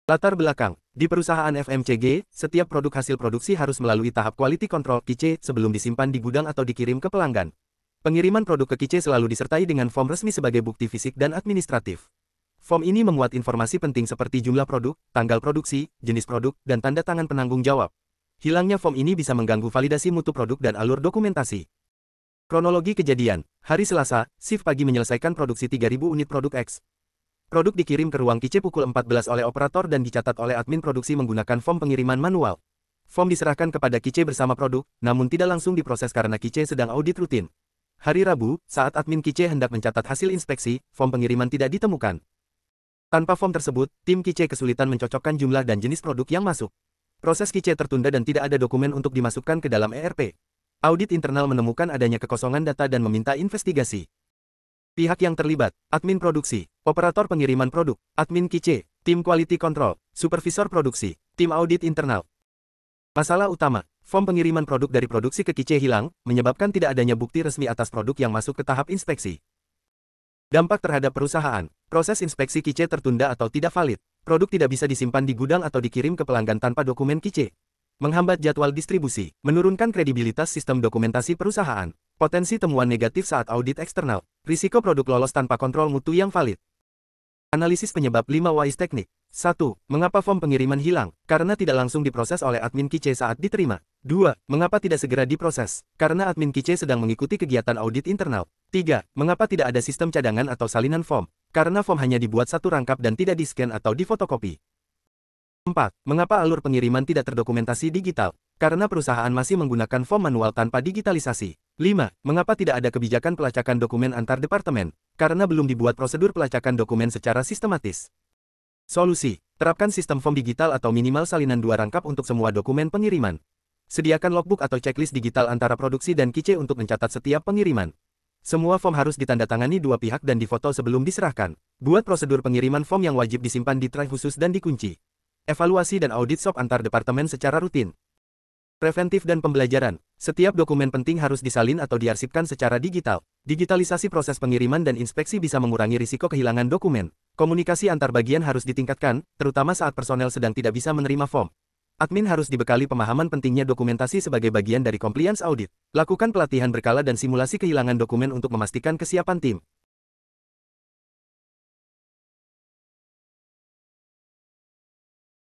Latar belakang, di perusahaan FMCG, setiap produk hasil produksi harus melalui tahap quality control (QC) sebelum disimpan di gudang atau dikirim ke pelanggan. Pengiriman produk ke QC selalu disertai dengan form resmi sebagai bukti fisik dan administratif. Form ini memuat informasi penting seperti jumlah produk, tanggal produksi, jenis produk, dan tanda tangan penanggung jawab. Hilangnya form ini bisa mengganggu validasi mutu produk dan alur dokumentasi. Kronologi kejadian, hari Selasa, shift pagi menyelesaikan produksi 3.000 unit produk X. Produk dikirim ke ruang QC pukul 14 oleh operator dan dicatat oleh admin produksi menggunakan form pengiriman manual. Form diserahkan kepada QC bersama produk, namun tidak langsung diproses karena QC sedang audit rutin. Hari Rabu, saat admin QC hendak mencatat hasil inspeksi, form pengiriman tidak ditemukan. Tanpa form tersebut, tim QC kesulitan mencocokkan jumlah dan jenis produk yang masuk. Proses QC tertunda dan tidak ada dokumen untuk dimasukkan ke dalam ERP. Audit internal menemukan adanya kekosongan data dan meminta investigasi. Pihak yang terlibat, admin produksi, operator pengiriman produk, admin QC, tim quality control, supervisor produksi, tim audit internal. Masalah utama, form pengiriman produk dari produksi ke QC hilang, menyebabkan tidak adanya bukti resmi atas produk yang masuk ke tahap inspeksi. Dampak terhadap perusahaan, proses inspeksi QC tertunda atau tidak valid, produk tidak bisa disimpan di gudang atau dikirim ke pelanggan tanpa dokumen QC. Menghambat jadwal distribusi, menurunkan kredibilitas sistem dokumentasi perusahaan, potensi temuan negatif saat audit eksternal, risiko produk lolos tanpa kontrol mutu yang valid. Analisis penyebab 5 WISE teknik. 1. Mengapa form pengiriman hilang? Karena tidak langsung diproses oleh admin QC saat diterima. 2. Mengapa tidak segera diproses? Karena admin QC sedang mengikuti kegiatan audit internal. 3. Mengapa tidak ada sistem cadangan atau salinan form? Karena form hanya dibuat satu rangkap dan tidak di-scan atau difotokopi. 4. Mengapa alur pengiriman tidak terdokumentasi digital? Karena perusahaan masih menggunakan form manual tanpa digitalisasi. 5. Mengapa tidak ada kebijakan pelacakan dokumen antar departemen? Karena belum dibuat prosedur pelacakan dokumen secara sistematis. Solusi: terapkan sistem form digital atau minimal salinan 2 rangkap untuk semua dokumen pengiriman. Sediakan logbook atau checklist digital antara produksi dan QC untuk mencatat setiap pengiriman. Semua form harus ditandatangani 2 pihak dan difoto sebelum diserahkan. Buat prosedur pengiriman form yang wajib disimpan di drive khusus dan dikunci. Evaluasi dan audit SOP antar departemen secara rutin. Preventif dan pembelajaran. Setiap dokumen penting harus disalin atau diarsipkan secara digital. Digitalisasi proses pengiriman dan inspeksi bisa mengurangi risiko kehilangan dokumen. Komunikasi antar bagian harus ditingkatkan, terutama saat personel sedang tidak bisa menerima form. Admin harus dibekali pemahaman pentingnya dokumentasi sebagai bagian dari compliance audit. Lakukan pelatihan berkala dan simulasi kehilangan dokumen untuk memastikan kesiapan tim.